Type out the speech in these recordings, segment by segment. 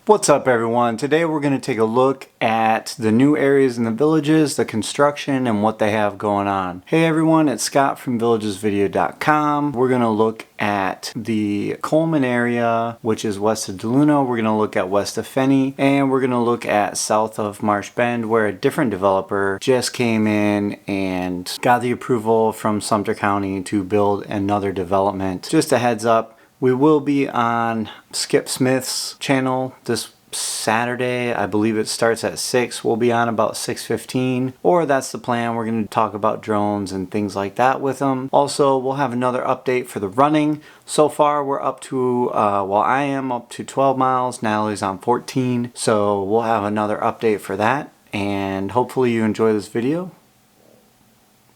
What's up everyone? Today we're going to take a look at the new areas in the villages, the construction, and what they have going on. Hey everyone, it's Scott from villagesvideo.com. We're going to look at the Coleman area, which is west of DeLuna. We're going to look at west of Fenney, and we're going to look at south of Marsh Bend, where a different developer just came in and got the approval from Sumter County to build another development. Just a heads up, we will be on Skip Smith's channel this Saturday. I believe it starts at 6. We'll be on about 6:15, or that's the plan. We're going to talk about drones and things like that with them. Also, we'll have another update for the running. So far, we're up to, I am up to 12 miles. Natalie's on 14. So we'll have another update for that. And hopefully you enjoy this video.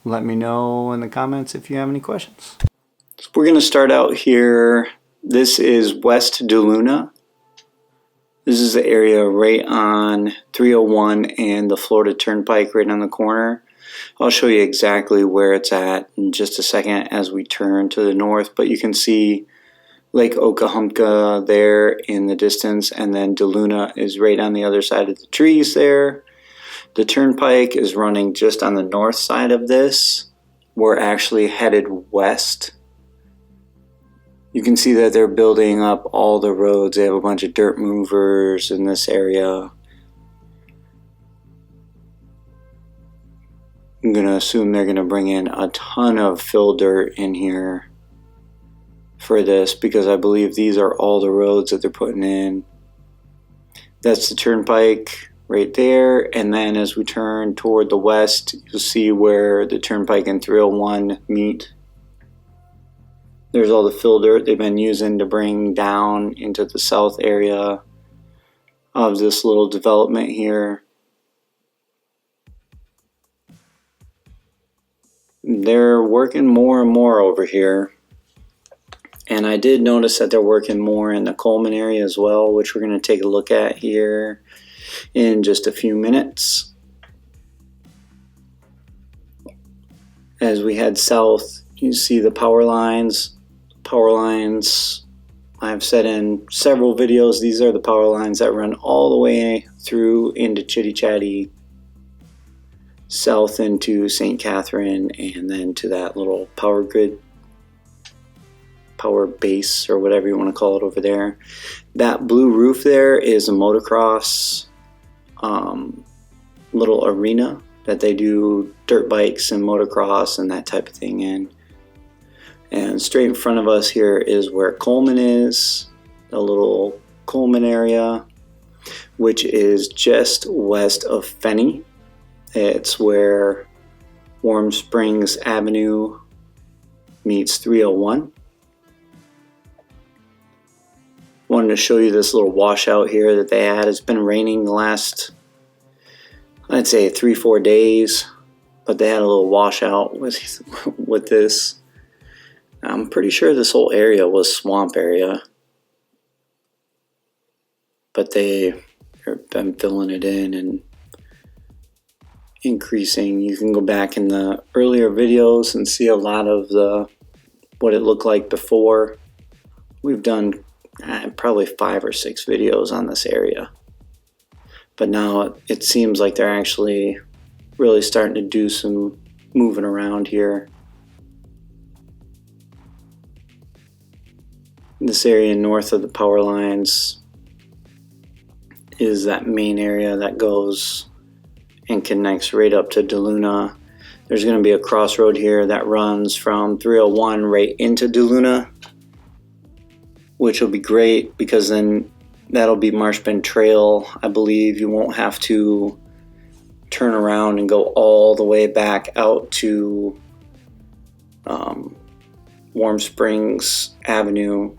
Let me know in the comments if you have any questions. So we're going to start out here. This is West DeLuna. This is the area right on 301 and the Florida Turnpike right on the corner. I'll show you exactly where it's at in just a second as we turn to the north, but you can see Lake Okahumpka there in the distance, and then DeLuna is right on the other side of the trees there. The turnpike is running just on the north side of this. We're actually headed west. You can see that they're building up all the roads. They have a bunch of dirt movers in this area. I'm going to assume they're going to bring in a ton of fill dirt in here for this, because I believe these are all the roads that they're putting in. That's the turnpike right there, and then as we turn toward the west, you'll see where the turnpike and 301 meet. There's all the fill dirt they've been using to bring down into the south area of this little development here. They're working more and more over here. And I did notice that they're working more in the Coleman area as well, which we're going to take a look at here in just a few minutes. As we head south, you see the power lines. I've said in several videos, these are the power lines that run all the way through into Chitty Chatty, south into St. Catherine, and then to that little power grid, power base, or whatever you want to call it over there. That blue roof there is a motocross little arena that they do dirt bikes and motocross and that type of thing in. And straight in front of us here is where Coleman is, the little Coleman area, which is just west of Fenney. It's where Warm Springs Avenue meets 301. Wanted to show you this little washout here that they had. It's been raining the last, I'd say 3-4 days, but they had a little washout with this. I'm pretty sure this whole area was swamp area, but they've been filling it in and increasing. You can go back in the earlier videos and see a lot of what it looked like before. We've done probably 5 or 6 videos on this area, but now it seems like they're actually really starting to do some moving around here. This area north of the power lines is that main area that goes and connects right up to DeLuna. There's going to be a crossroad here that runs from 301 right into DeLuna, which will be great because then that'll be Marsh Bend Trail. I believe you won't have to turn around and go all the way back out to Warm Springs Avenue.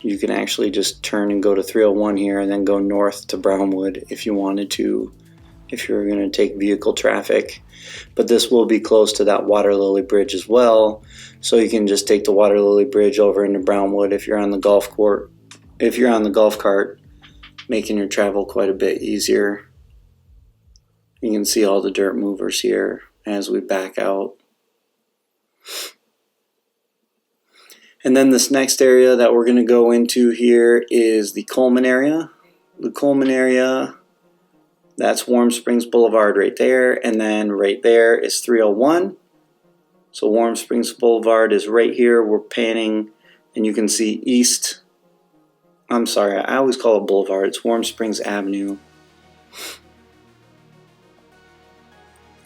You can actually just turn and go to 301 here and then go north to Brownwood if you wanted to, if you're going to take vehicle traffic. But this will be close to that Water Lily Bridge as well, so you can just take the Water Lily Bridge over into Brownwood if you're on the golf cart, making your travel quite a bit easier. You can see all the dirt movers here as we back out. And then this next area that we're going to go into here is the Coleman area. The Coleman area, that's Warm Springs Boulevard right there, and then right there is 301. So Warm Springs Boulevard is right here. We're panning, and you can see east. I'm sorry, I always call it Boulevard. It's Warm Springs Avenue.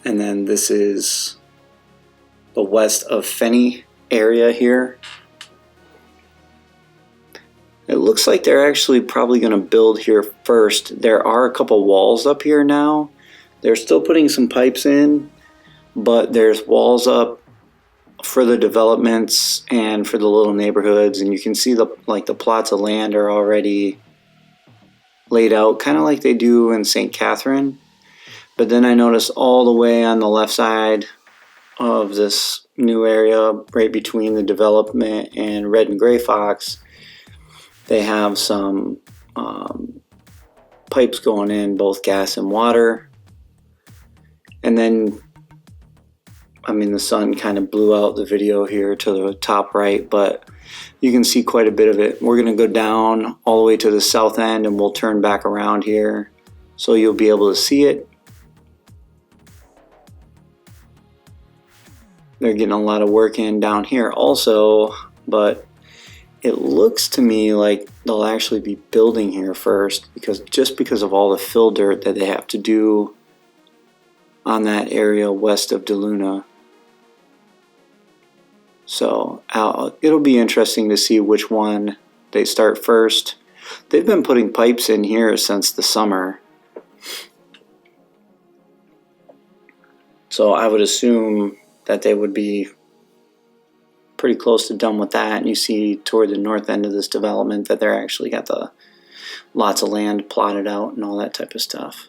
And then this is the west of Fenney area here. It looks like they're actually probably going to build here first. There are a couple walls up here now. They're still putting some pipes in, but there's walls up for the developments and for the little neighborhoods, and you can see the plots of land are already laid out, kind of like they do in St. Catherine. But then I noticed all the way on the left side of this new area, right between the development and Red and Gray Fox, they have some pipes going in, both gas and water. And then, I mean, the sun kind of blew out the video here to the top right, but you can see quite a bit of it. We're going to go down all the way to the south end, and we'll turn back around here so you'll be able to see it. They're getting a lot of work in down here also, but it looks to me like they'll actually be building here first, because of all the fill dirt that they have to do on that area west of DeLuna. So it'll be interesting to see which one they start first. They've been putting pipes in here since the summer, so I would assume that they would be pretty close to done with that. And you see toward the north end of this development that they're actually got the lots of land plotted out and all that type of stuff.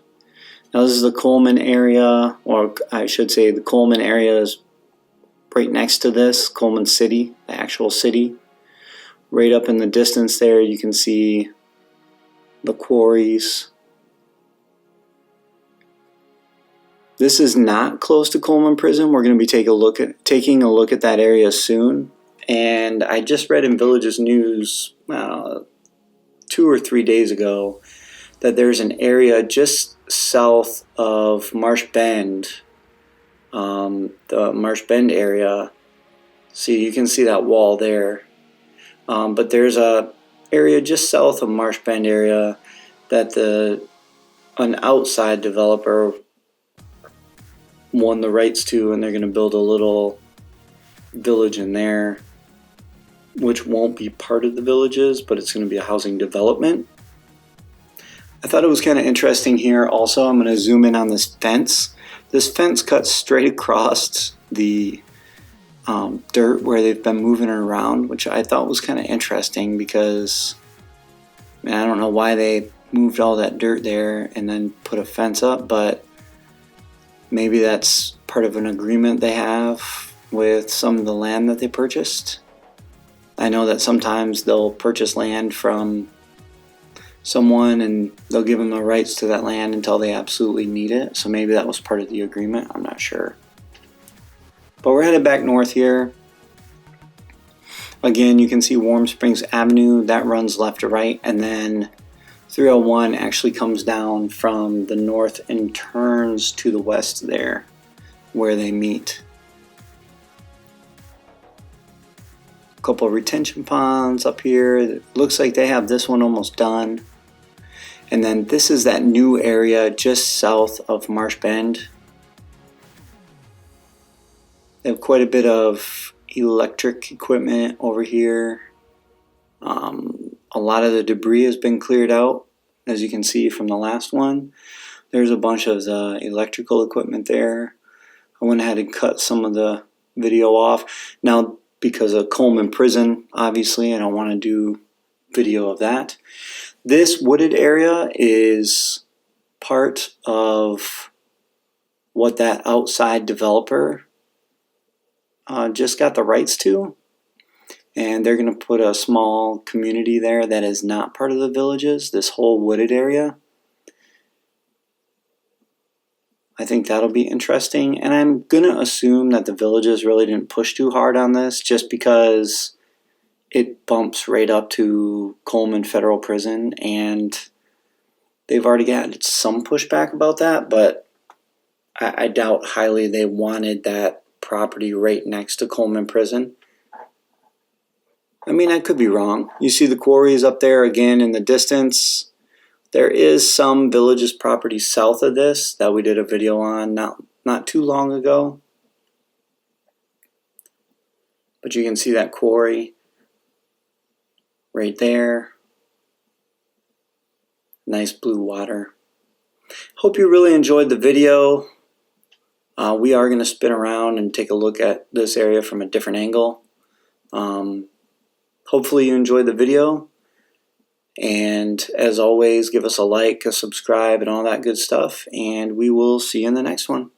Now this is the Coleman area, or I should say the Coleman area is right next to this, Coleman City, the actual city. Right up in the distance there you can see the quarries. This is not close to Coleman Prison. We're going to be taking a look at that area soon. And I just read in Villages News 2 or 3 days ago that there's an area just south of Marsh Bend, the Marsh Bend area. See, you can see that wall there. But there's a area just south of Marsh Bend area that an outside developer won the rights to, and they're going to build a little village in there, which won't be part of the Villages, but it's going to be a housing development. I thought it was kind of interesting here also. I'm going to zoom in on this fence. This fence cuts straight across the dirt where they've been moving it around, which I thought was kind of interesting because, man, I don't know why they moved all that dirt there and then put a fence up, but maybe that's part of an agreement they have with some of the land that they purchased. I know that sometimes they'll purchase land from someone and they'll give them the rights to that land until they absolutely need it. So maybe that was part of the agreement. I'm not sure. But we're headed back north here. Again, you can see Warm Springs Avenue. That runs left to right. And then 301 actually comes down from the north and turns to the west there where they meet. A couple of retention ponds up here. It looks like they have this one almost done. And then this is that new area just south of Marsh Bend. They have quite a bit of electric equipment over here. A lot of the debris has been cleared out, as you can see from the last one. There's a bunch of the electrical equipment there. I went ahead and cut some of the video off. Now, because of Coleman Prison, obviously, I don't want to do video of that. This wooded area is part of what that outside developer just got the rights to. And they're going to put a small community there that is not part of the Villages, this whole wooded area. I think that'll be interesting. And I'm going to assume that the Villages really didn't push too hard on this just because it bumps right up to Coleman Federal Prison, and they've already got some pushback about that, but I doubt highly they wanted that property right next to Coleman Prison. I mean, I could be wrong. You see the quarries up there again in the distance. There is some Villages property south of this that we did a video on not too long ago. But you can see that quarry right there. Nice blue water. Hope you really enjoyed the video. We are going to spin around and take a look at this area from a different angle. Hopefully you enjoyed the video. And as always, give us a like, a subscribe, and all that good stuff. And we will see you in the next one.